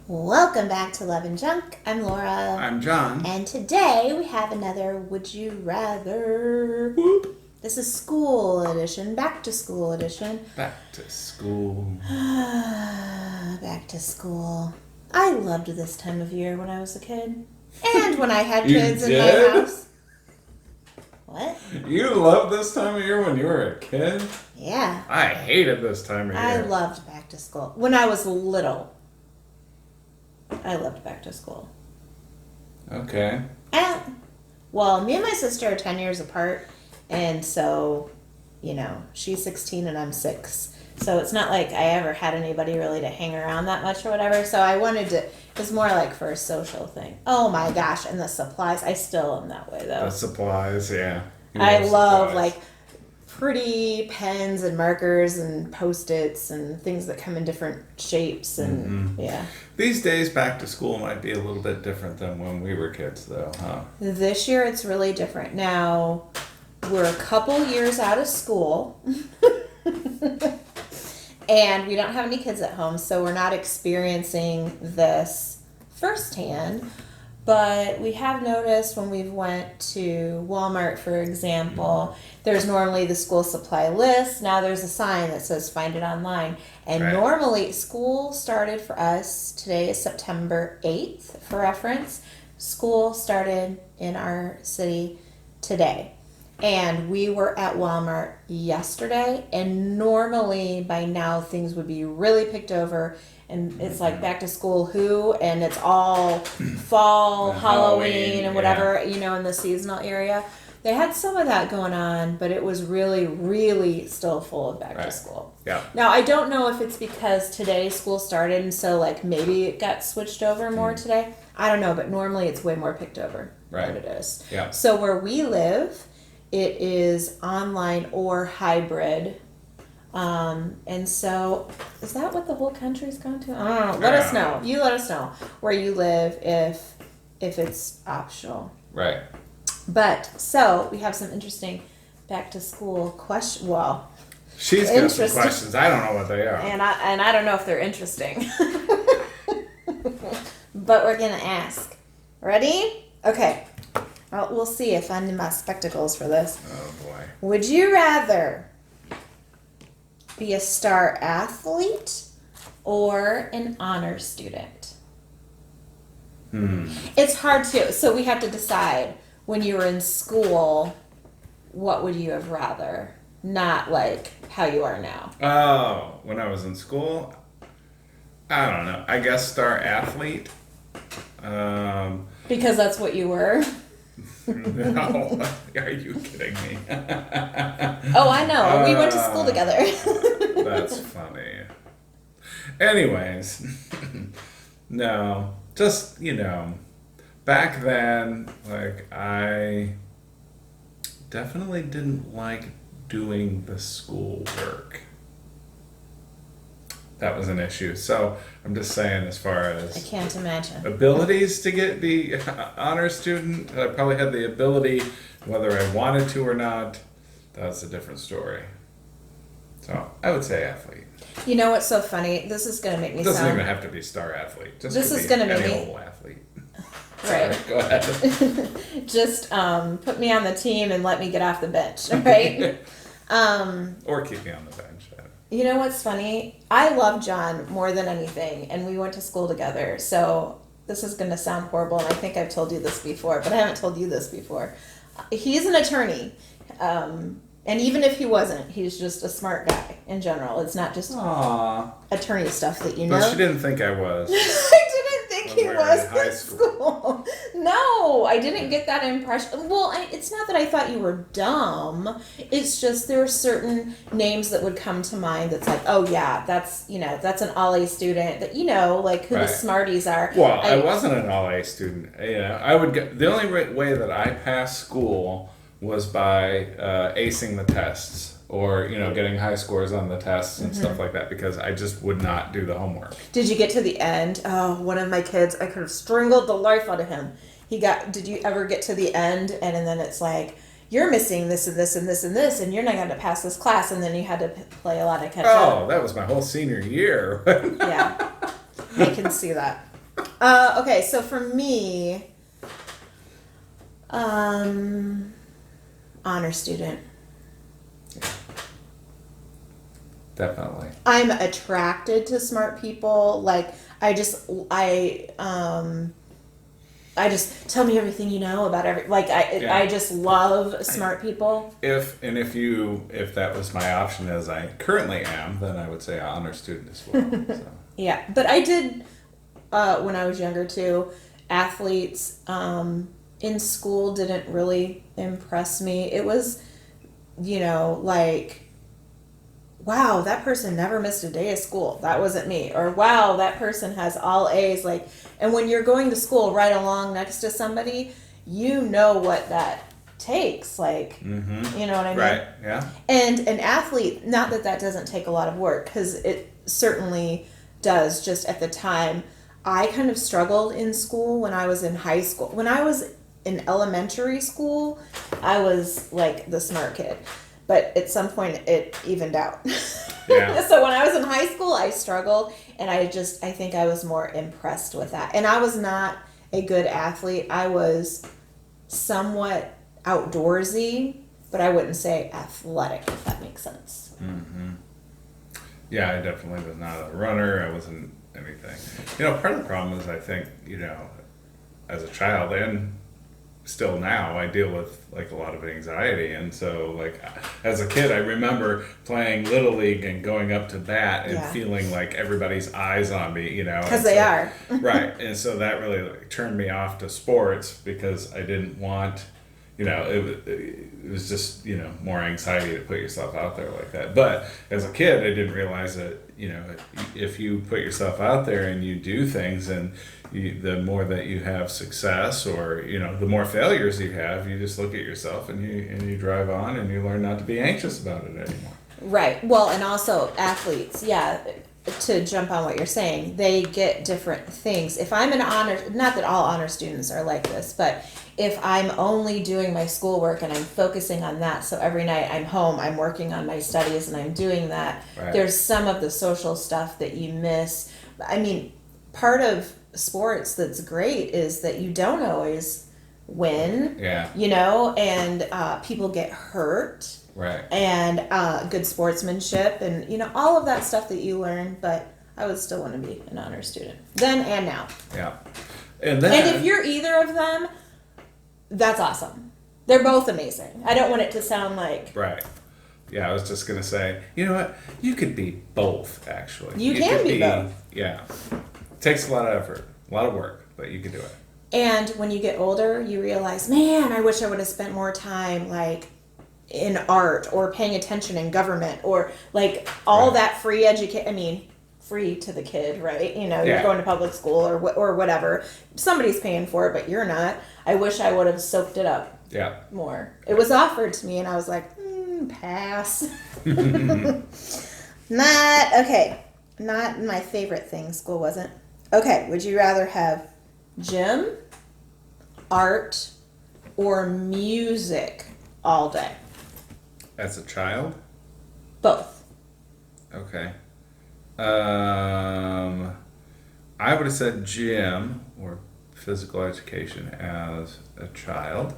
Welcome back to Love and Junk. I'm Laura. I'm John. And today we have another Would You Rather. Whoop. This is school edition, back to school edition. Back to school. Back to school. I loved this time of year when I was a kid. And when I had kids in my house. What? You loved this time of year when you were a kid? Yeah. I hated this time of year. I loved back to school. When I was little, I loved back to school. Okay. Well, me and my sister are 10 years apart, and so, she's 16 and I'm 6. So it's not like I ever had anybody really to hang around that much or whatever. So I wanted to, it was more like for a social thing. Oh my gosh, and the supplies, I still am that way though. The supplies, yeah. I love like pretty pens and markers and Post-its and things that come in different shapes and yeah. These days, back to school might be a little bit different than when we were kids, though, huh? This year it's really different. Now, we're a couple years out of school and we don't have any kids at home, so we're not experiencing this firsthand. But we have noticed when we've went to Walmart, for example, there's normally the school supply list. Now there's a sign that says find it online. And normally school started for us, today is September 8th for reference. School started in our city today. And we were at Walmart yesterday, and normally by now things would be really picked over. And it's like back to school and it's all fall, Halloween and whatever, in the seasonal area. They had some of that going on, but it was really, really still full of back to school. Yeah. Now, I don't know if it's because today school started and so like maybe it got switched over more today. I don't know, but normally it's way more picked over than it is. Yeah. So where we live, it is online or hybrid. And so, is that what the whole country's gone to? I don't know. Let us know. You let us know where you live if it's optional. Right. But, so, we have some interesting back to school questions. Well, she's got some questions. I don't know what they are. And I don't know if they're interesting. But we're going to ask. Ready? Okay. Well, we'll see if I need my spectacles for this. Oh, boy. Would you rather be a star athlete or an honor student? It's hard to. So we have to decide when you were in school, what would you have rather? Not like how you are now. Oh, when I was in school, I don't know. I guess star athlete. Because that's what you were. No, are you kidding me? Oh, I know. We went to school together. That's funny. Anyways, no, just, back then, like, I definitely didn't like doing the schoolwork. That was an issue. So I'm just saying, as far as I can't imagine. abilities to be honor student, I probably had the ability, whether I wanted to or not. That's a different story. So I would say athlete. You know what's so funny? This is going to make me It doesn't sound... even have to be star athlete. Just This could is be gonna make any me- old athlete. Right. Sorry, go ahead. Just put me on the team and let me get off the bench, right? Or keep me on the bench. You know what's funny? I love John more than anything, and we went to school together. So this is going to sound horrible, and I think I've told you this before, but I haven't told you this before. He's an attorney, and even if he wasn't, he's just a smart guy in general. It's not just Aww. attorney stuff that you know. But she didn't think I was. I didn't think When he we were was in high in school. No, I didn't get that impression. Well, it's not that I thought you were dumb. It's just there are certain names that would come to mind that's like, oh yeah, that's an all-A student that like who the smarties are. Well, I wasn't an all-A student. I would get the only way that I passed school was by acing the tests. Or, getting high scores on the tests and stuff like that, because I just would not do the homework. Did you get to the end? Oh, one of my kids, I could have strangled the life out of him. Did you ever get to the end and then it's like, you're missing this and this and this and this, and you're not going to pass this class, and then you had to play a lot of catch up. Oh, that was my whole senior year. Yeah, I can see that. Okay, so for me, honor student. Definitely. I'm attracted to smart people. Like I just tell me everything you know about Yeah. I just love smart people. If that was my option as I currently am, then I would say honor student as well. So. Yeah, but I did when I was younger too. Athletes in school didn't really impress me. It was, like, wow, that person never missed a day of school. That wasn't me. Or wow, that person has all A's. Like, and when you're going to school right along next to somebody, you know what that takes. Like, you know what I mean? Right. Yeah. And an athlete, not that that doesn't take a lot of work, because it certainly does. Just at the time, I kind of struggled in school when I was in high school. When I was in elementary school, I was like the smart kid. But at some point, it evened out. Yeah. So when I was in high school, I struggled, and I think I was more impressed with that. And I was not a good athlete. I was somewhat outdoorsy, but I wouldn't say athletic, if that makes sense. Yeah, I definitely was not a runner. I wasn't anything. Part of the problem is I think, as a child and still now, I deal with like a lot of anxiety. And so like as a kid, I remember playing Little League and going up to bat and feeling like everybo's eyes on me, Because they are. Right. And so that really like turned me off to sports because I didn't want, it was just, more anxiety to put yourself out there like that. But as a kid, I didn't realize that, if you put yourself out there and you do things and the more that you have success or, the more failures you have, you just look at yourself and you drive on and you learn not to be anxious about it anymore. Right. Well, and also athletes, to jump on what you're saying, they get different things. If I'm an honor, not that all honor students are like this, but if I'm only doing my schoolwork and I'm focusing on that, so every night I'm home, I'm working on my studies and I'm doing that, Right. There's some of the social stuff that you miss. I mean, part of sports that's great is that you don't always win, Yeah. and people get hurt. Right. And good sportsmanship and all of that stuff that you learn, but I would still want to be an honor student then and now. Yeah. And then And if you're either of them, that's awesome. They're both amazing. I don't want it to sound like right. Yeah, I was just gonna say, you know what? You could be both actually. You can could be both. Yeah. It takes a lot of effort, a lot of work, but you can do it. And when you get older, you realize, man, I wish I would have spent more time like in art or paying attention in government or like all Right. that free education. I mean, free to the kid, right? You're Yeah. going to public school or whatever. Somebody's paying for it, but you're not. I wish I would have soaked it up Yeah. more. It was offered to me, and I was like, pass. Not my favorite thing. School wasn't. Okay, would you rather have gym, art, or music all day? As a child? Both. Okay. I would have said gym or physical education as a child.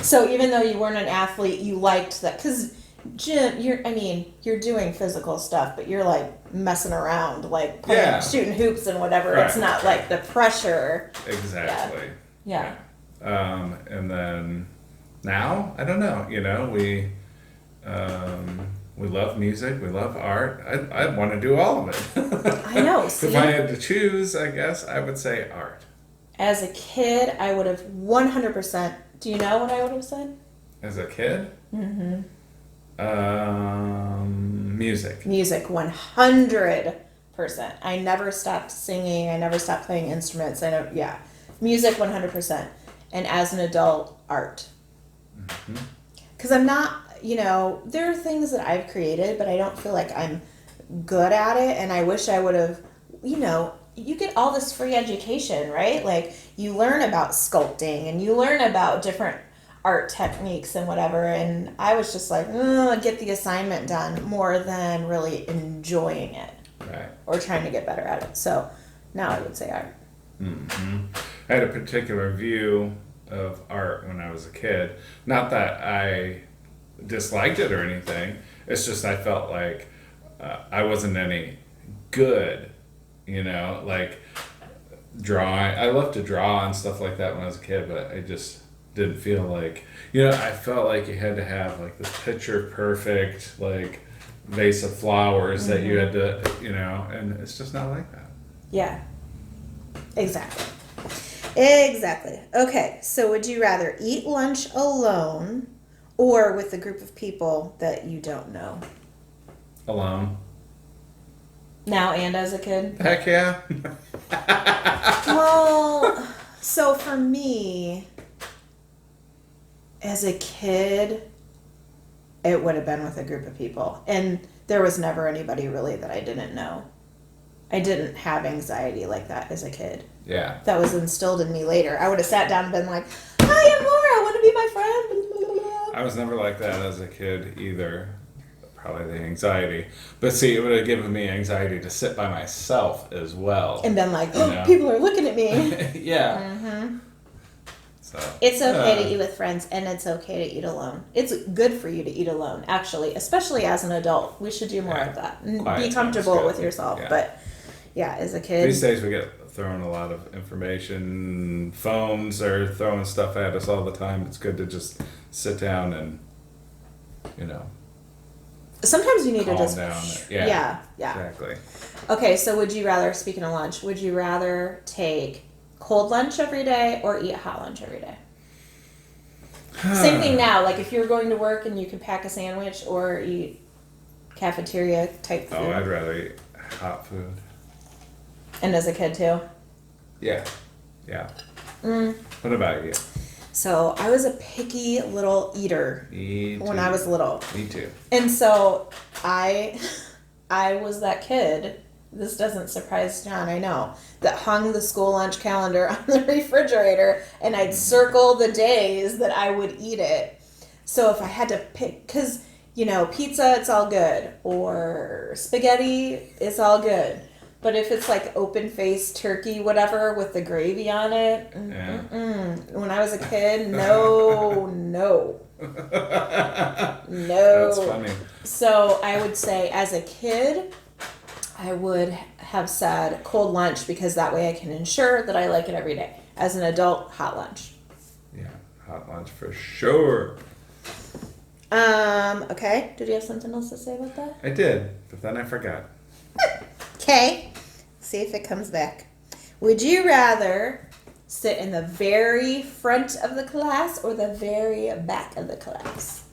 So even though you weren't an athlete, you liked that because gym. You're doing physical stuff, but you're like messing around, like playing, Yeah. shooting hoops and whatever. Right. It's not like the pressure. Exactly. Yeah. And then now, I don't know, we love music, we love art. I want to do all of it. I know. See? If I had to choose, I guess I would say art. As a kid, I would have 100%. Do you know what I would have said? As a kid? Mm-hmm. Music. Music, 100%. I never stopped singing. I never stopped playing instruments. Music, 100%. And as an adult, art. Because I'm not, there are things that I've created, but I don't feel like I'm good at it. And I wish I would have, you get all this free education, right? Like you learn about sculpting and you learn about different art techniques and whatever. And I was just like, get the assignment done more than really enjoying it Right. or trying to get better at it. So now I would say art. hmm I had a particular view of art when I was a kid. Not that I disliked it or anything. It's just I felt like I wasn't any good, like drawing. I loved to draw and stuff like that when I was a kid, but I just didn't feel like, I felt like you had to have like this picture perfect, like vase of flowers that you had to, and it's just not like that. Yeah. Exactly. Exactly. Okay, so would you rather eat lunch alone or with a group of people that you don't know? Alone. Now and as a kid? Heck yeah. Well, so for me, as a kid, it would have been with a group of people. And there was never anybody really that I didn't know. I didn't have anxiety like that as a kid. Yeah. That was instilled in me later. I would have sat down and been like, "Hi, I'm Laura. Want to be my friend?" I was never like that as a kid either. Probably the anxiety. But see, it would have given me anxiety to sit by myself as well. And been like, "Oh, people are looking at me." Yeah. Mm-hmm. So, It's okay to eat with friends, and it's okay to eat alone. It's good for you to eat alone, actually, especially as an adult. We should do more of that. And Quiet be comfortable time's good. with yourself. Yeah. But yeah, as a kid, These days we get thrown a lot of information. Phones are throwing stuff at us all the time. It's good to just sit down and, sometimes you need to calm just down. yeah. Exactly. Okay, so would you rather, speaking of lunch, would you rather take cold lunch every day or eat hot lunch every day? Same thing now. Like if you're going to work and you could pack a sandwich or eat cafeteria type food. Oh, I'd rather eat hot food. And as a kid too. Yeah. Yeah. What about you? So I was a picky little eater Me when too. I was little. Me too. And so I was that kid, this doesn't surprise John, I know, that hung the school lunch calendar on the refrigerator and I'd circle the days that I would eat it. So if I had to pick, because, pizza, it's all good, or spaghetti, it's all good. But if it's like open-faced turkey, whatever, with the gravy on it, when I was a kid, no. No. That's funny. So I would say as a kid, I would have said cold lunch because that way I can ensure that I like it every day. As an adult, hot lunch. Yeah, hot lunch for sure. Okay. Did you have something else to say about that? I did, but then I forgot. Okay. See if it comes back. Would you rather sit in the very front of the class or the very back of the class?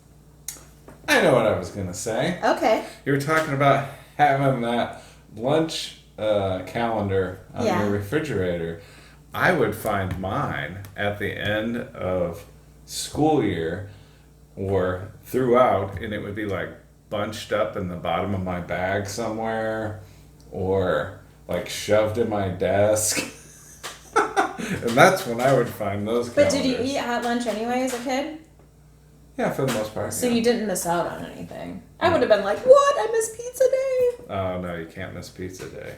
I know what I was going to say. Okay. You were talking about having that lunch calendar on Yeah. your refrigerator. I would find mine at the end of school year or throughout, and it would be like bunched up in the bottom of my bag somewhere or like shoved in my desk. And that's when I would find those But calendars. did you eat hot lunch anyway as a kid? Yeah, for the most part. So yeah. you didn't miss out on anything. I would have been like, what? I missed pizza day. Oh, no, you can't miss pizza day.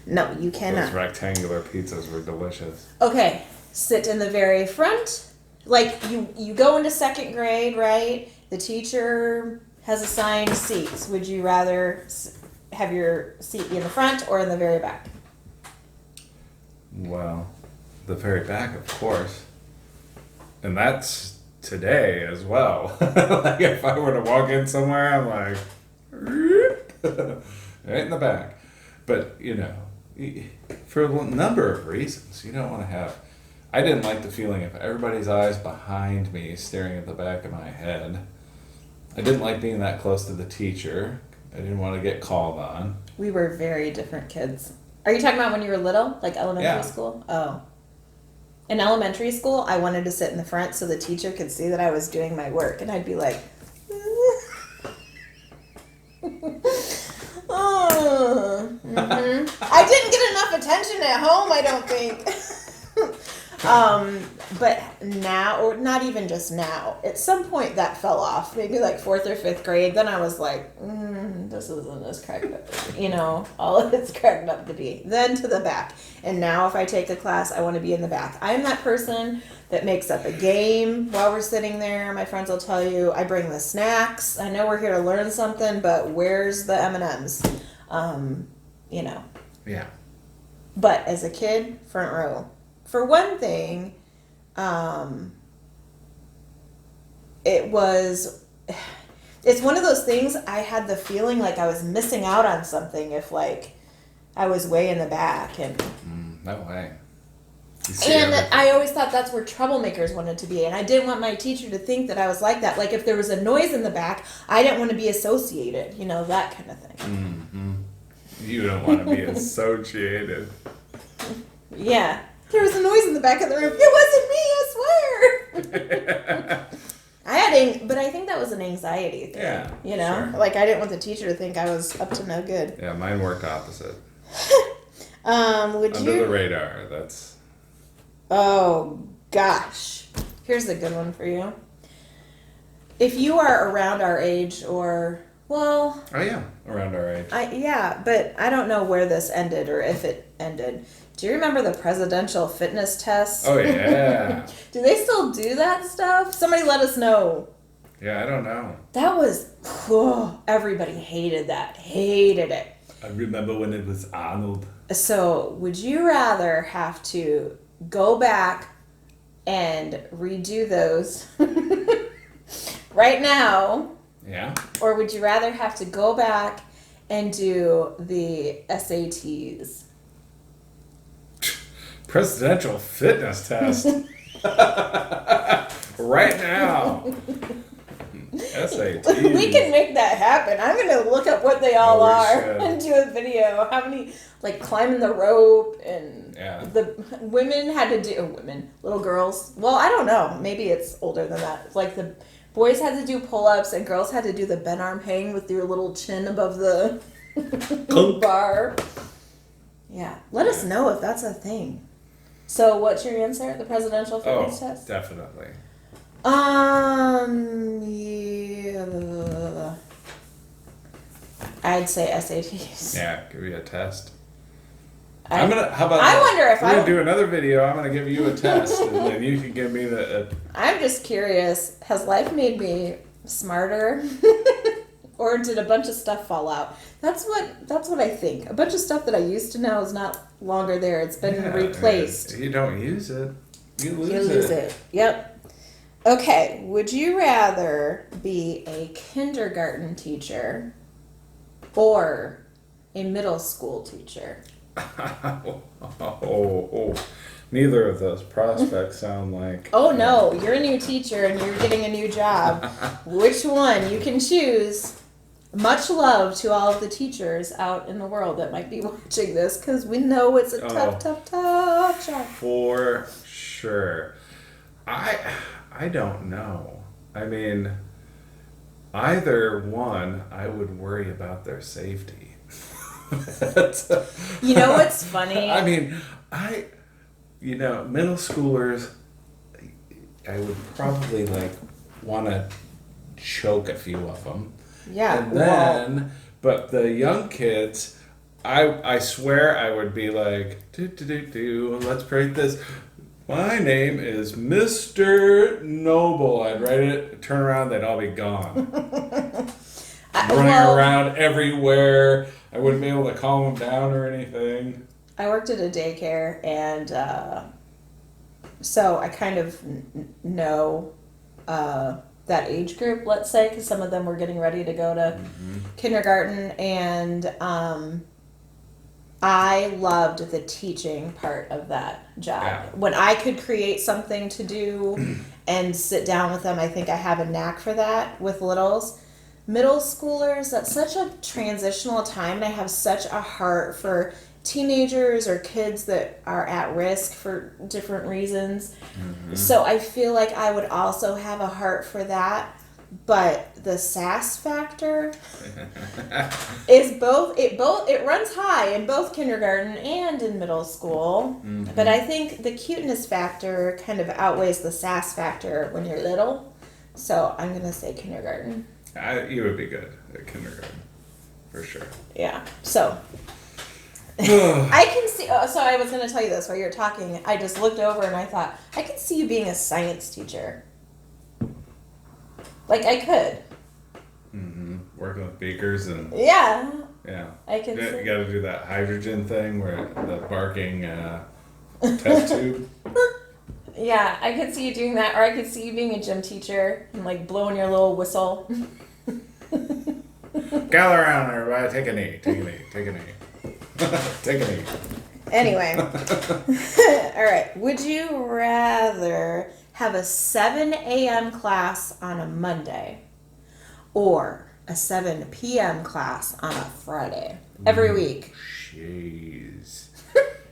No, you Those cannot. rectangular pizzas were delicious. Okay, sit in the very front. Like you go into second grade, right? The teacher has assigned seats. Would you rather have your seat be in the front or in the very back? Well, the very back, of course. And that's today as well. Like if I were to walk in somewhere, I'm like, right in the back. But, for a number of reasons, you don't want to have. I didn't like the feeling of everybody's eyes behind me staring at the back of my head. I didn't like being that close to the teacher. I didn't want to get called on. We were very different kids. Are you talking about when you were little, like elementary Yeah. school? Oh. In elementary school, I wanted to sit in the front so the teacher could see that I was doing my work, and I'd be like, oh. I didn't get enough attention at home, I don't think. But now, or not even just now, at some point that fell off, maybe like 4th or 5th grade. Then I was like, this isn't as cracked up, all it's cracked up to be. Then to the back. And now if I take a class, I want to be in the back. I'm that person that makes up a game while we're sitting there. My friends will tell you, I bring the snacks. I know we're here to learn something, but where's the M&Ms? Yeah. But as a kid, front row. For one thing, it's one of those things I had the feeling like I was missing out on something if like I was way in the back and No way. and I always thought that's where troublemakers wanted to be, and I didn't want my teacher to think that I was like that. Like if there was a noise in the back, I didn't want to be associated, that kind of thing. Mm-hmm. You don't want to be associated. Yeah. There was a noise in the back of the room. It wasn't me, I swear. But I think that was an anxiety thing. Yeah. Sure. Like I didn't want the teacher to think I was up to no good. Yeah, mine worked opposite. Under the radar. That's. Oh gosh, here's a good one for you. If you are around our age, or well, Oh yeah, around our age. but I don't know where this ended or if it ended. Do you remember the presidential fitness tests? Oh yeah. Do they still do that stuff? Somebody let us know. Yeah, I don't know. That was, everybody hated that. Hated it. I remember when it was Arnold. So, would you rather have to go back and redo those right now? Yeah. Or would you rather have to go back and do the SATs? Presidential fitness test. Right now. SAT. We can make that happen. I'm going to look up what they all we are should. and do a video. How many, like climbing the rope and Yeah. the women had to do, little girls. Well, I don't know. Maybe it's older than that. It's like the boys had to do pull-ups and girls had to do the bent arm hang with your little chin above the bar. Yeah. Let us know if that's a thing. So what's your answer? The presidential fitness test? Definitely. Yeah. I'd say SATs. Yeah, give you a test. I wonder if I we're gonna do another video. I'm gonna give you a test, and then you can give me the. I'm just curious. Has life made me smarter, or did a bunch of stuff fall out? That's what I think. A bunch of stuff that I used to know is not longer there. It's been replaced. You don't use it. You lose it. Yep. Okay. Would you rather be a kindergarten teacher or a middle school teacher? Neither of those prospects sound like. Oh no, you're a new teacher and you're getting a new job. Which one? You can choose. Much love to all of the teachers out in the world that might be watching this, because we know it's a tough job. For sure. I don't know. I mean, either one, I would worry about their safety. You know what's funny? I mean, middle schoolers, I would probably want to choke a few of them. Yeah. And then, but the young kids, I swear I would be like, let's break this. My name is Mr. Noble. I'd write it, turn around, they'd all be gone. Running around everywhere. I wouldn't be able to calm them down or anything. I worked at a daycare, and so I kind of know that age group, let's say, because some of them were getting ready to go to kindergarten, and I loved the teaching part of that job. Yeah. When I could create something to do and sit down with them, I think I have a knack for that with littles. Middle schoolers, that's such a transitional time, and I have such a heart for teenagers or kids that are at risk for different reasons. So I feel like I would also have a heart for that. But the sass factor is it runs high in both kindergarten and in middle school. But I think the cuteness factor kind of outweighs the sass factor when you're little. So I'm gonna say kindergarten. You would be good at kindergarten. for sure. Yeah. So I can see. Oh, so I was going to tell you this while you were talking. I just looked over and I thought I could see you being a science teacher. Like I could. Working with beakers and Yeah. yeah. I can. You got to do that hydrogen thing where the barking test tube. Yeah, I could see you doing that, or I could see you being a gym teacher and like blowing your little whistle. Gather around, everybody. Take a knee. Take a knee. Take a knee. Take a knee. Anyway, all right. Would you rather have a 7 a.m. class on a Monday or a 7 p.m. class on a Friday every week? Jeez.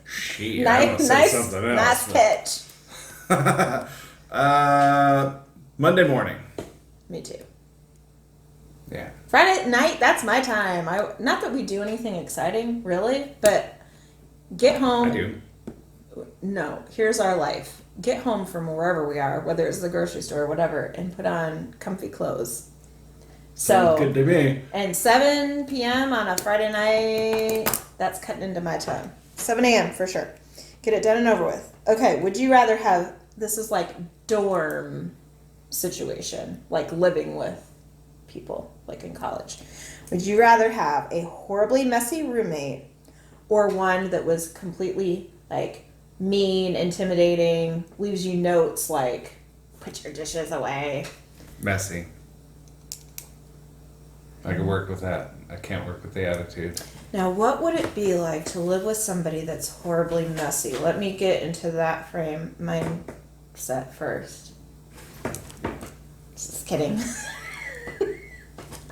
Shit. I want to say Nice, something nice else. catch. Monday morning. Me too. Yeah. Friday night, that's my time. Not that we do anything exciting, really, but get home. I do. No, here's our life. Get home from wherever we are, whether it's the grocery store or whatever, and put on comfy clothes. So, Sounds good to me. and 7 p.m. on a Friday night, that's cutting into my time. 7 a.m. for sure. Get it done and over with. Okay, would you rather have, this is like dorm situation, like living with people, like in college. Would you rather have a horribly messy roommate or one that was completely like mean, intimidating, leaves you notes like, put your dishes away? Messy. I could work with that. I can't work with the attitude. Now, what would it be like to live with somebody that's horribly messy? Let me get into that mindset first. Just kidding.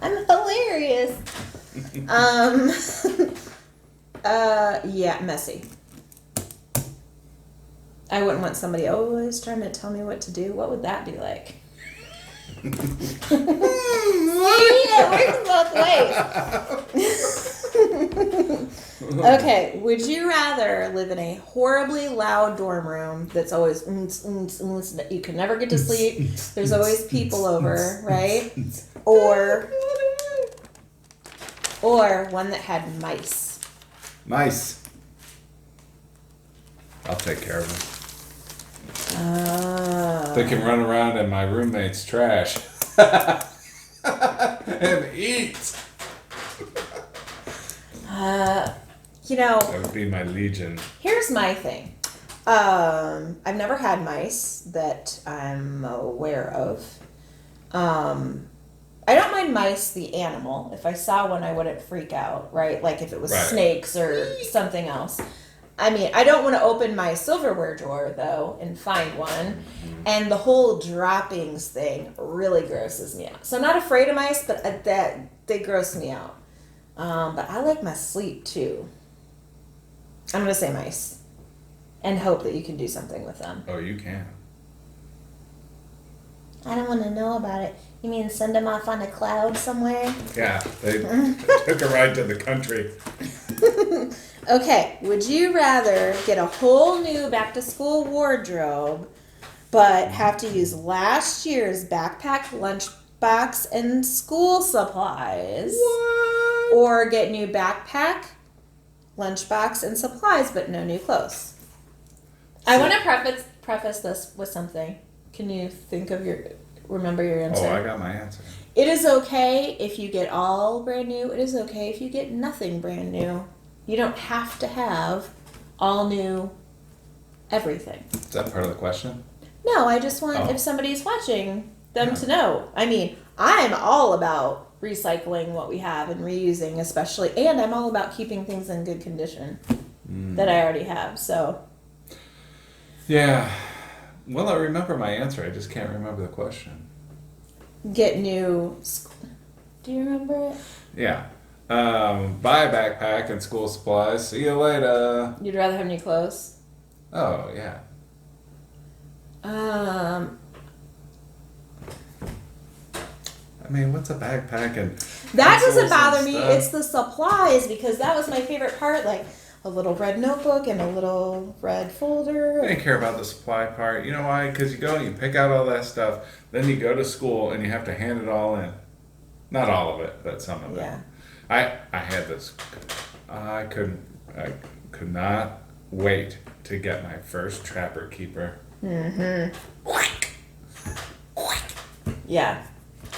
I'm hilarious. Yeah, messy. I wouldn't want somebody always trying to tell me what to do. What would that be like? See, it works both ways. Okay, would you rather live in a horribly loud dorm room that's always that you can never get to sleep, there's always people over, right? Or one that had mice? Mice. I'll take care of them. They can run around in my roommate's trash and eat. That would be my legion. Here's my thing. I've never had mice that I'm aware of. I don't mind mice, the animal. If I saw one, I wouldn't freak out, right? Like if it was Right. snakes or something else. I mean, I don't want to open my silverware drawer, though, and find one. And the whole droppings thing really grosses me out. So I'm not afraid of mice, but they gross me out. But I like my sleep, too. I'm going to say mice. And hope that you can do something with them. Oh, you can. I don't want to know about it. You mean send them off on a cloud somewhere? Yeah, they took a ride to the country. Okay, would you rather get a whole new back to school wardrobe but have to use last year's backpack, lunchbox, and school supplies? What? Or get new backpack, lunchbox, and supplies but no new clothes? I want to preface this with something. Can you remember your answer? Oh, I got my answer. It is okay if you get all brand new. It is okay if you get nothing brand new. You don't have to have all new everything. Is that part of the question? No, I just want, Oh. if somebody's watching, them to know. I mean, I'm all about recycling what we have and reusing especially, and I'm all about keeping things in good condition that I already have, so. Yeah. Well, I remember my answer. I just can't remember the question. Get new, do you remember it? Yeah. Buy a backpack and school supplies. See you later. You'd rather have new clothes? Oh, yeah. I mean, what's a backpack and That pencils doesn't bother and me. stuff? It's the supplies because that was my favorite part. Like a little red notebook and a little red folder. I didn't care about the supply part. You know why? Because you go and you pick out all that stuff, then you go to school and you have to hand it all in. Not all of it, but some of it. Yeah. I had this. I could not wait to get my first Trapper Keeper. Yeah.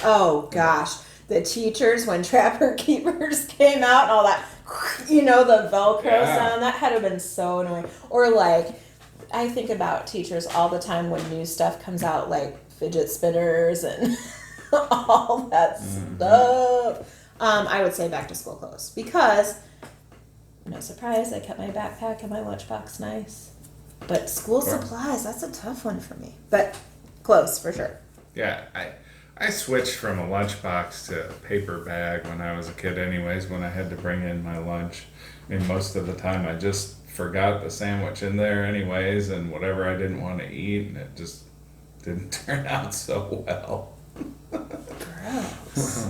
Oh gosh, the teachers when Trapper Keepers came out and all that, the Velcro Yeah. sound, that had to have been so annoying. Or like, I think about teachers all the time when new stuff comes out, like fidget spinners and all that stuff. I would say back to school clothes because, no surprise, I kept my backpack and my lunchbox nice. But school Sure. supplies, that's a tough one for me. But clothes for sure. Yeah, I switched from a lunchbox to a paper bag when I was a kid anyways, when I had to bring in my lunch. I mean, most of the time I just forgot the sandwich in there anyways, and whatever I didn't want to eat, and it just didn't turn out so well. Gross.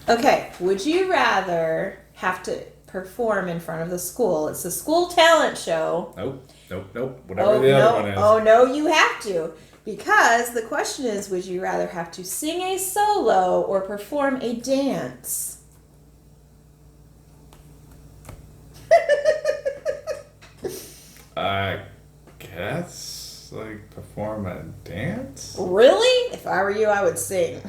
Okay, would you rather have to perform in front of the school? It's a school talent show. Nope. Whatever the other one is. Oh no, you have to. Because the question is, would you rather have to sing a solo or perform a dance? I guess, like, perform a dance? Really? If I were you, I would sing.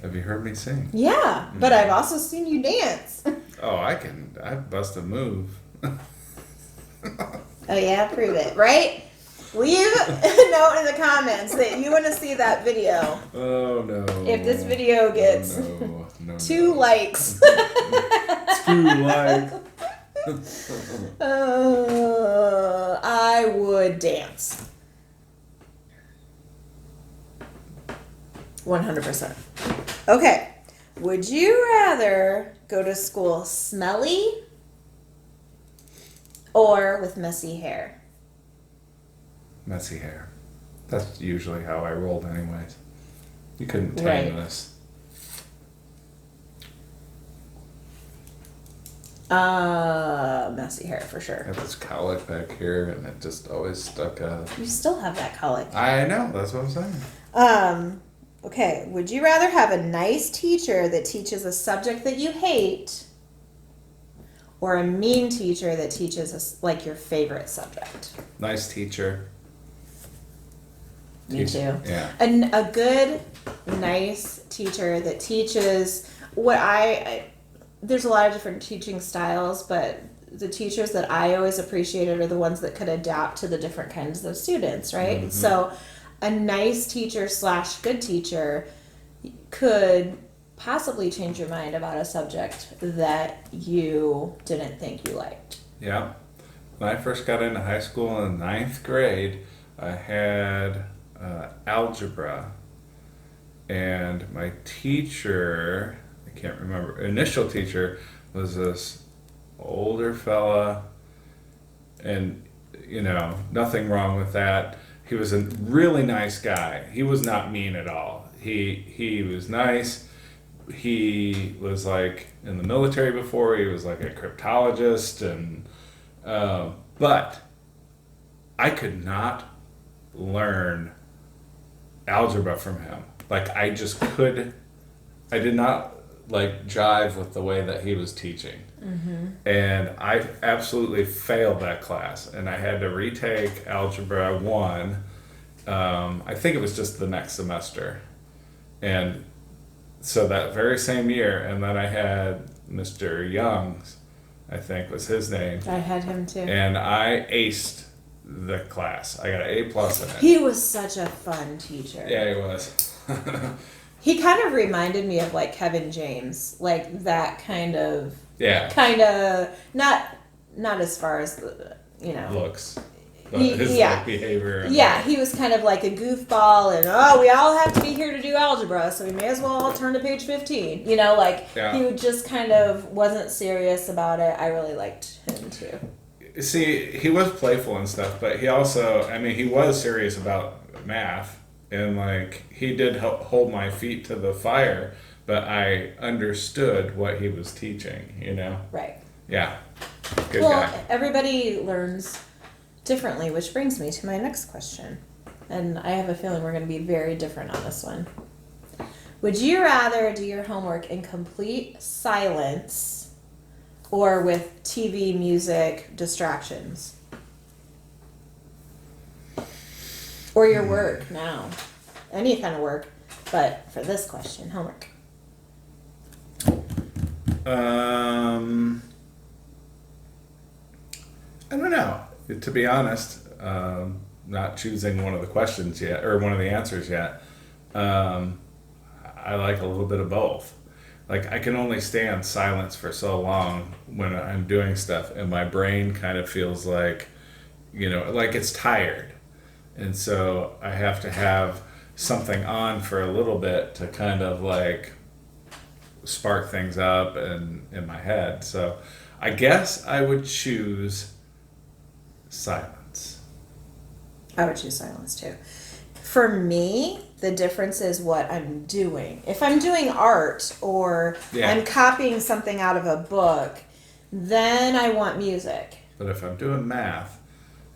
Have you heard me sing? Yeah, but I've also seen you dance. Oh, I bust a move. Oh yeah, prove it, right? Leave a note in the comments that you want to see that video. Oh no. If this video gets no, 2 likes. 2 likes. I would dance. 100%. Okay. Would you rather go to school smelly or with messy hair? Messy hair. That's usually how I rolled anyways. You couldn't tame Right. this. Messy hair for I sure. have this cowlick back here and it just always stuck out. You still have that colic. I know, that's what I'm saying. Okay. Would you rather have a nice teacher that teaches a subject that you hate or a mean teacher that teaches like your favorite subject? Nice teacher. Me too. Yeah. A good, nice teacher that teaches what there's a lot of different teaching styles, but the teachers that I always appreciated are the ones that could adapt to the different kinds of students, right? Mm-hmm. So a nice teacher / good teacher could possibly change your mind about a subject that you didn't think you liked. Yeah. When I first got into high school in 9th grade, I had algebra. And my teacher, I can't remember, initial teacher was this older fella. And, nothing wrong with that. He was a really nice guy. He was not mean at all. He was nice. He was like in the military before. He was like a cryptologist, and but I could not learn algebra from him. Like I just could. I did not like jive with the way that he was teaching, and I absolutely failed that class. And I had to retake algebra 1. I think it was just the next semester, and so that very same year, and then I had Mr. Young's, I think was his name, I had him too. and I aced the class. I got an A+ in it. He was such a fun teacher. Yeah, he was. He kind of reminded me of like Kevin James, like that kind of Yeah, not as far as looks. But He- his yeah. like, behavior. And, Yeah, he was kind of like a goofball, and we all have to be here to do algebra, so we may as well all turn to page 15. Yeah. He just kind of wasn't serious about it. I really liked him too. See, he was playful and stuff, but he also, he was serious about math, and like he did help hold my feet to the fire, but I understood what he was teaching. Right. Yeah, good Well, guy. everybody learns differently, which brings me to my next question. And I have a feeling we're going to be very different on this one. Would you rather do your homework in complete silence or with TV, music, distractions? Or your work now? Any kind of work, but for this question, homework. I don't know. To be honest, not choosing one of the questions yet, or one of the answers yet. I like a little bit of both. Like, I can only stay in silence for so long when I'm doing stuff, and my brain kind of feels like, like it's tired. And so I have to have something on for a little bit to kind of like spark things up in my head. So I guess I would choose silence. I would choose silence too. For me, the difference is what I'm doing. If I'm doing art or I'm copying something out of a book, then I want music. But if I'm doing math,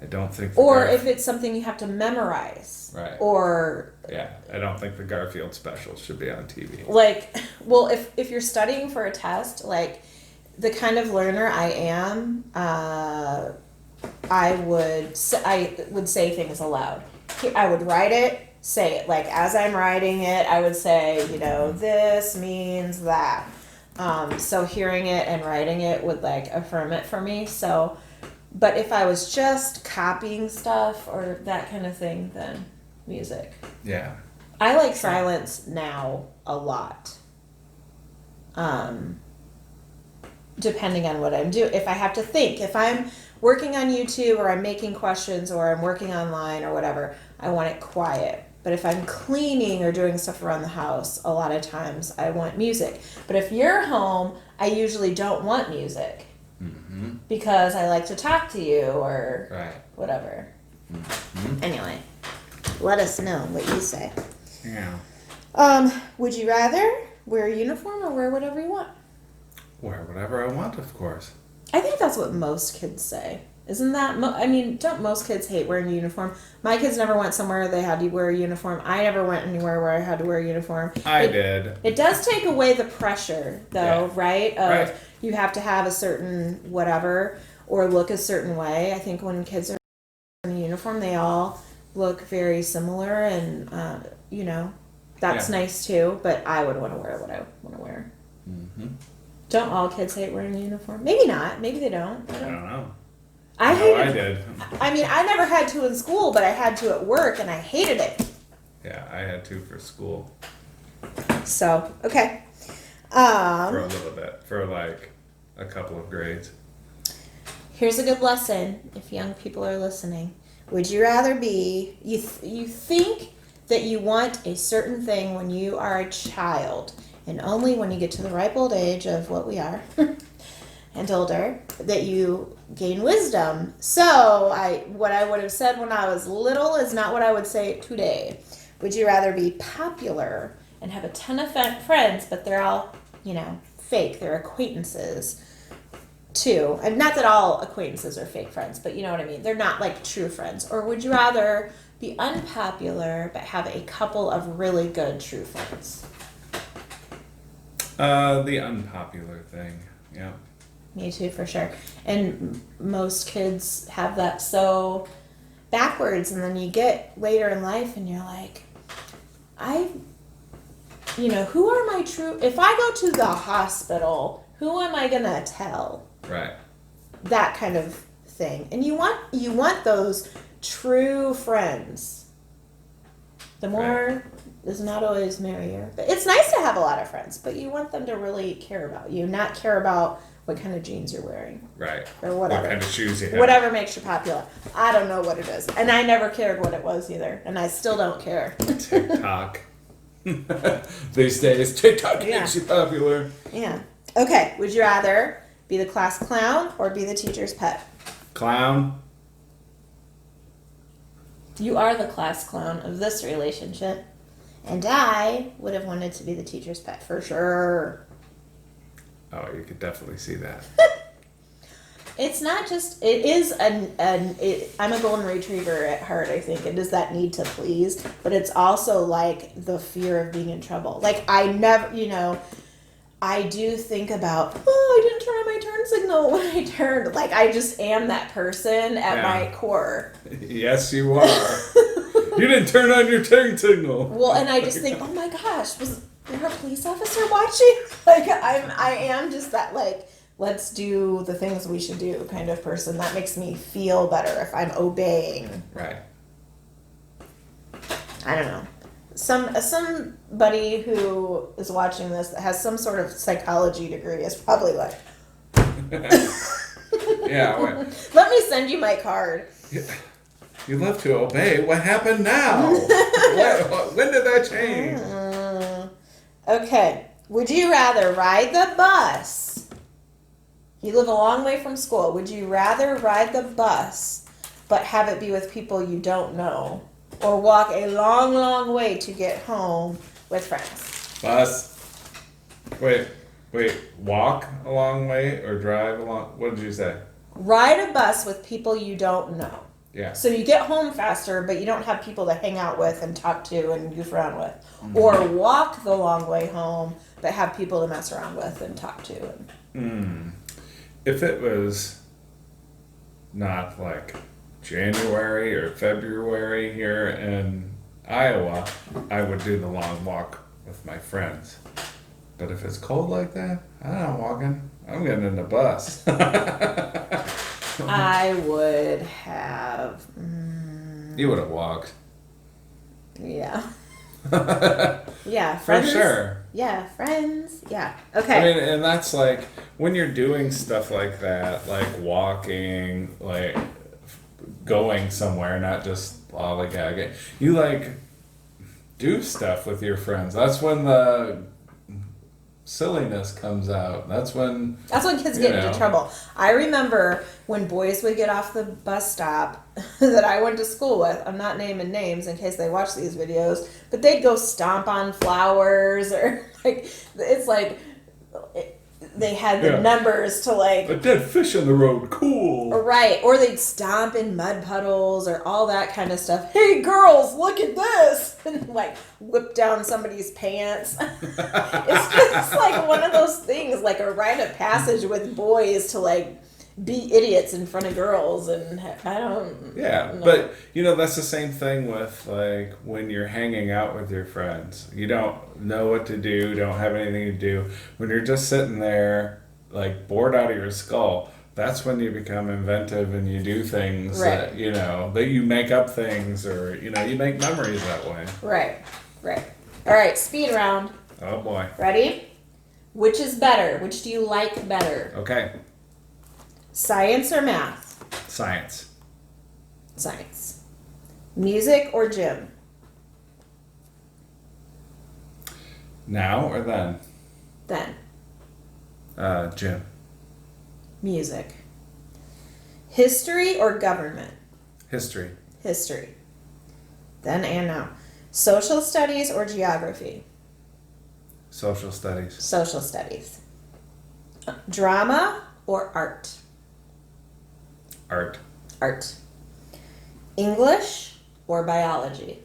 I don't think. If it's something you have to memorize. Right. Or. Yeah, I don't think the Garfield special should be on TV. Like, well, if you're studying for a test, like the kind of learner I am, I would say things aloud. I would write it, say it. Like, as I'm writing it, I would say, this means that. So hearing it and writing it would, like, affirm it for me. So, but if I was just copying stuff or that kind of thing, then music. Yeah. I like silence now a lot. Depending on what I'm doing. If I have to think, if I'm working on YouTube or I'm making questions or I'm working online or whatever, I want it quiet. But if I'm cleaning or doing stuff around the house, a lot of times I want music. But if you're home, I usually don't want music because I like to talk to you or whatever. Anyway, let us know what you say. Yeah. Would you rather wear a uniform or wear whatever you want? Wear whatever I want, of course. I think that's what most kids say. Isn't that, don't most kids hate wearing a uniform? My kids never went somewhere they had to wear a uniform. I never went anywhere where I had to wear a uniform. I did. It does take away the pressure, though, right? You have to have a certain whatever or look a certain way. I think when kids are in a uniform, they all look very similar and, that's nice too, but I would want to wear what I want to wear. Mm-hmm. Don't all kids hate wearing a uniform? Maybe not. Maybe they don't. I don't know. I did. I mean, I never had to in school, but I had to at work, and I hated it. Yeah, I had to for school. So, okay. For a little bit. For like a couple of grades. Here's a good lesson if young people are listening. Would you rather be, you think that you want a certain thing when you are a child, and only when you get to the ripe old age of what we are and older, that you gain wisdom. So what I would have said when I was little is not what I would say today. Would you rather be popular and have a ton of friends, but they're all, fake, they're acquaintances too? And not that all acquaintances are fake friends, but you know what I mean. They're not like true friends. Or would you rather be unpopular but have a couple of really good true friends? The unpopular thing, yeah. Me too, for sure. And most kids have that so backwards, and then you get later in life and you're like, who are my true... If I go to the hospital, who am I going to tell? Right. That kind of thing. And you want those true friends. The more... is not always merrier. But it's nice to have a lot of friends, but you want them to really care about you, not care about what kind of jeans you're wearing. Right. Or whatever. What kind of shoes you have. Whatever makes you popular. I don't know what it is. And I never cared what it was either. And I still don't care. TikTok. These days, TikTok makes you popular. Yeah. Okay. Would you rather be the class clown or be the teacher's pet? Clown. You are the class clown of this relationship. And I would have wanted to be the teacher's pet for sure. Oh, you could definitely see that. It's not just, it is I'm a golden retriever at heart, I think. It is that need to please, but it's also like the fear of being in trouble. Like, I never, I do think about, oh, I didn't turn on my turn signal when I turned. Like, I just am that person at my core. Yes, you are. You didn't turn on your turn signal. Well, and I just think, oh my gosh, was there a police officer watching? Like, I am just that, like, let's do the things we should do kind of person. That makes me feel better if I'm obeying. Right. I don't know. Somebody who is watching this that has some sort of psychology degree is probably like, Yeah. Wait. let me send you my card. You love to obey. What happened now? When did that change? Okay. Would you rather ride the bus? You live a long way from school. Would you rather ride the bus but have it be with people you don't know? Or walk a long, long way to get home with friends? Bus. Wait. Walk a long way or drive a long? What did you say? Ride a bus with people you don't know. Yeah. So you get home faster, but you don't have people to hang out with and talk to and goof around with. Mm-hmm. Or walk the long way home, but have people to mess around with and talk to. If it was not like January or February here in Iowa, I would do the long walk with my friends. But if it's cold like that, I'm not walking. I'm getting in the bus. I would have. You would have walked. Yeah. Yeah, friends. For sure. Yeah, friends. Yeah. Okay. I mean, and that's like when you're doing stuff like that, like walking, like going somewhere, not just lollygagging. You like do stuff with your friends. That's when the silliness comes out. That's when kids get into trouble. I remember when boys would get off the bus stop that I went to school with. I'm not naming names in case they watch these videos, but they'd go stomp on flowers or like it's like they had the numbers to like a dead fish in the road, cool. Right, or they'd stomp in mud puddles or all that kind of stuff. Hey girls, look at this, and like whip down somebody's pants. It's just like one of those things, like a rite of passage with boys to like be idiots in front of girls, and I don't. Yeah, know. But that's the same thing with like when you're hanging out with your friends. You don't know what to do, don't have anything to do. When you're just sitting there, like bored out of your skull, that's when you become inventive and you do things that that you make up things or you make memories that way. Right. All right, speed round. Oh boy. Ready? Which is better? Which do you like better? Okay. Science or math? Science. Science. Music or gym? Now or then? Then. Gym. Music. History or government? History. History. Then and now. Social studies or geography? Social studies. Social studies. Drama or art? Art. Art. English or biology?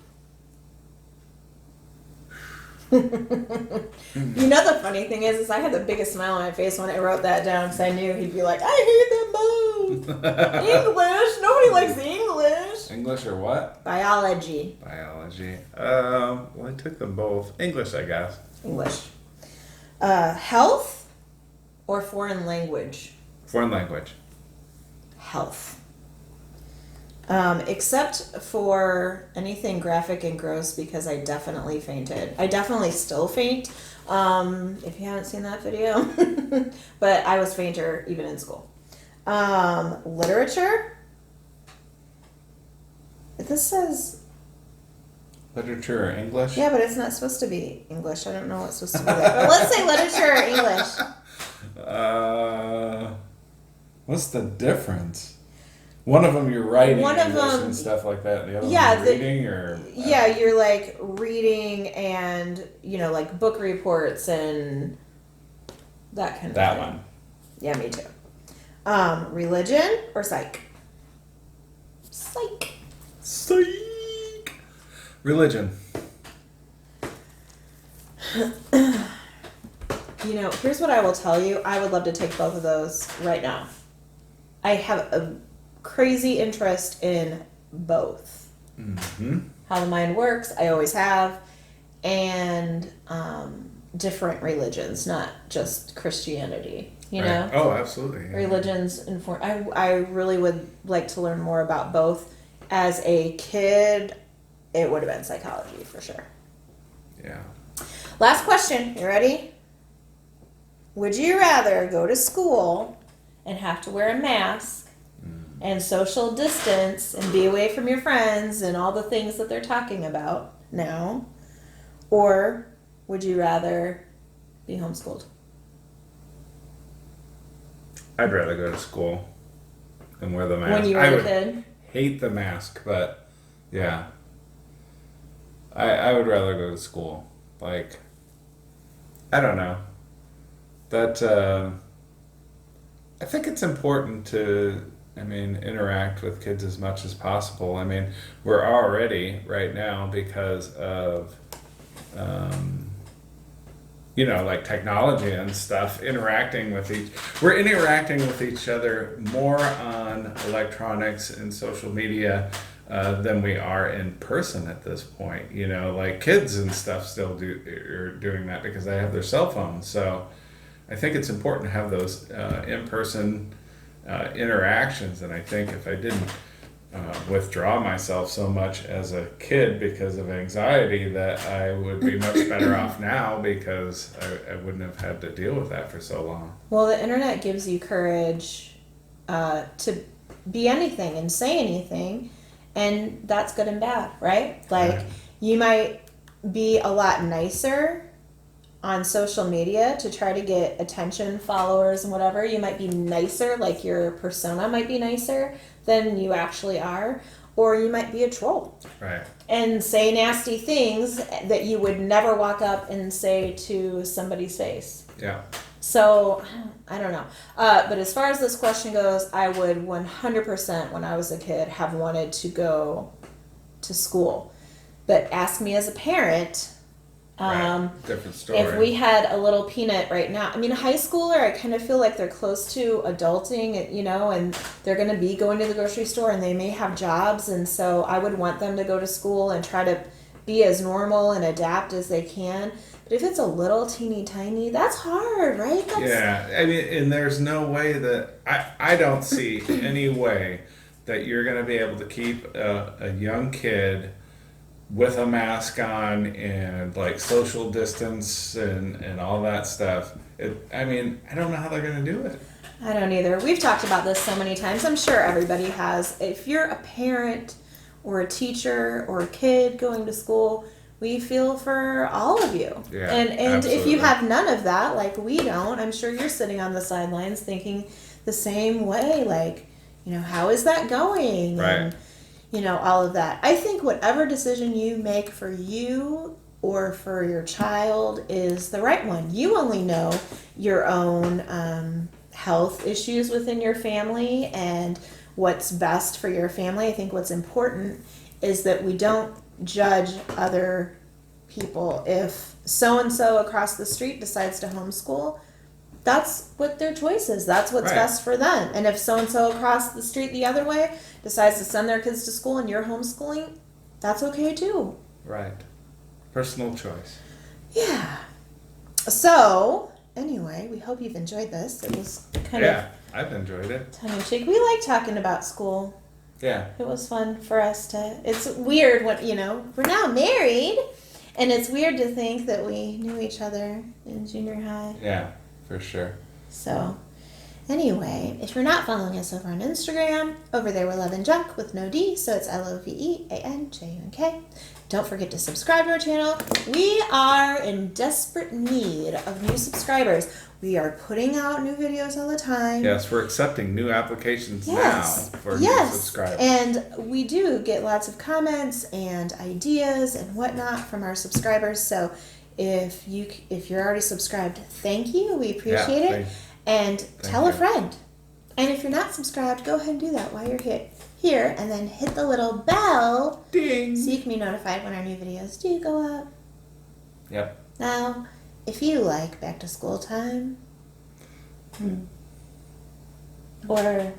The funny thing is I had the biggest smile on my face when I wrote that down because I knew he'd be like, I hate them both. English. Nobody likes English. English or what? Biology. Biology. Well, I took them both. English, I guess. English. Health or foreign language? Foreign language. Health. Except for anything graphic and gross because I definitely fainted. I definitely still faint, if you haven't seen that video. But I was fainter even in school. Literature. This says... Literature or English? Yeah, but it's not supposed to be English. I don't know what's supposed to be there. But let's say literature or English. What's the difference? One of them you're writing One of English them, and stuff like that. The other one yeah, you're reading or you're like reading and like book reports and that kind of that thing. one. Yeah, me too. Religion or psych? Psych. Psych. Religion. You know, here's what I will tell you. I would love to take both of those right now. I have a crazy interest in both. Mm-hmm. How the mind works, I always have, and different religions, not just Christianity. You know, Oh, absolutely. Yeah. religions inform. I really would like to learn more about both. As a kid, it would have been psychology for sure. Yeah. Last question. You ready? Would you rather go to school and have to wear a mask and social distance and be away from your friends and all the things that they're talking about now? Or would you rather be homeschooled? I'd rather go to school than wear the mask. When you were I a would kid? hate the mask, but yeah. I would rather go to school. Like, I don't know. That, I think it's important to, interact with kids as much as possible. We're already, right now, because of, like technology and stuff, we're interacting with each other more on electronics and social media than we are in person at this point. Like kids and stuff still are doing that because they have their cell phones. So I think it's important to have those in-person interactions. And I think if I didn't withdraw myself so much as a kid because of anxiety, that I would be much better off now because I wouldn't have had to deal with that for so long. Well, the internet gives you courage to be anything and say anything, and that's good and bad, right? Like, Right. you might be a lot nicer on social media to try to get attention, followers, and whatever. You might be nicer, like your persona might be nicer than you actually are, or you might be a troll Right. and say nasty things that you would never walk up and say to somebody's face. Yeah. So, I don't know. But as far as this question goes, I would 100% when I was a kid have wanted to go to school. But ask me as a parent, Right. Different story. if we had a little peanut right now. A high schooler, I kind of feel like they're close to adulting, and they're going to be going to the grocery store and they may have jobs. And so I would want them to go to school and try to be as normal and adapt as they can. But if it's a little teeny tiny, that's hard, right? Yeah, and there's no way that I don't see any way that you're going to be able to keep a young kid with a mask on and like social distance and all that stuff. I don't know how they're going to do it. I don't either. We've talked about this so many times. I'm sure everybody has. If you're a parent or a teacher or a kid going to school, we feel for all of you. Yeah, and if absolutely. you have none of that, like we don't, I'm sure you're sitting on the sidelines thinking the same way. Like, how is that going? Right. And, all of that. I think whatever decision you make for you or for your child is the right one. You only know your own health issues within your family and what's best for your family. I think what's important is that we don't judge other people. If so-and-so across the street decides to homeschool, that's what their choice is. That's what's Right. best for them. And if so-and-so across the street the other way decides to send their kids to school and you're homeschooling, that's okay too. Right. Personal choice. Yeah. So, anyway, we hope you've enjoyed this. It was kind Yeah, I've enjoyed it. of tongue in cheek. We like talking about school. Yeah. It was fun for us to. It's weird when, we're now married, and it's weird to think that we knew each other in junior high. Yeah, for sure. So, anyway, if you're not following us over on Instagram, over there we're Love and Junk with no D, so it's LOVEANJUNK. Don't forget to subscribe to our channel. We are in desperate need of new subscribers. We are putting out new videos all the time. Yes, we're accepting new applications Yes. now for new Yes. subscribers. And we do get lots of comments and ideas and whatnot from our subscribers. So if you're already subscribed, thank you. We appreciate it. And tell a you. friend. And if you're not subscribed, go ahead and do that while you're here, and then hit the little bell Ding. so you can be notified when our new videos do go up. Yep. Now, if you like back to school time, or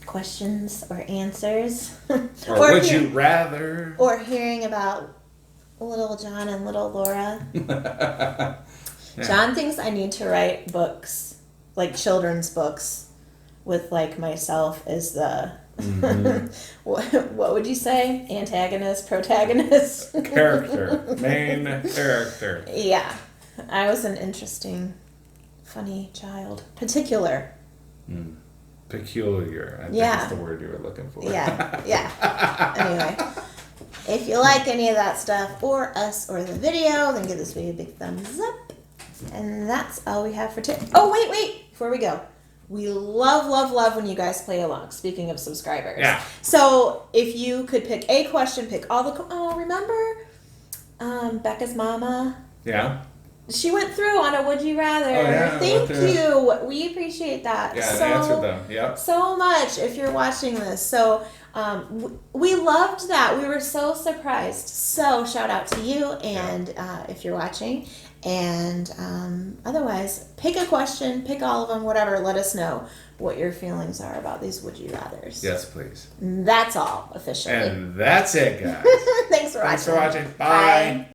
questions or answers, Or would you rather? or hearing about little John and little Laura. Yeah. John thinks I need to write books, like children's books, with like myself as the what would you say? Antagonist, protagonist, Character, main character. Yeah, I was an interesting, funny child. Particular. Peculiar, I think Yeah. is the word you were looking for. Yeah. Anyway, if you like any of that stuff, or us, or the video, then give this video a big thumbs up. And that's all we have for today. Oh, wait, before we go. We love when you guys play along, speaking of subscribers. Yeah. So if you could pick a question, pick all the... remember Becca's mama? Yeah. She went through on a would you rather. Oh, yeah, Thank went through. you. We appreciate that Yeah, I answered them. Yep. so much if you're watching this. So we loved that. We were so surprised. So shout out to you, and if you're watching. And otherwise, pick a question, pick all of them, whatever. Let us know what your feelings are about these would you rathers. Yes, please. That's all officially. And that's it, guys. Thanks for watching. Thanks for watching. Bye.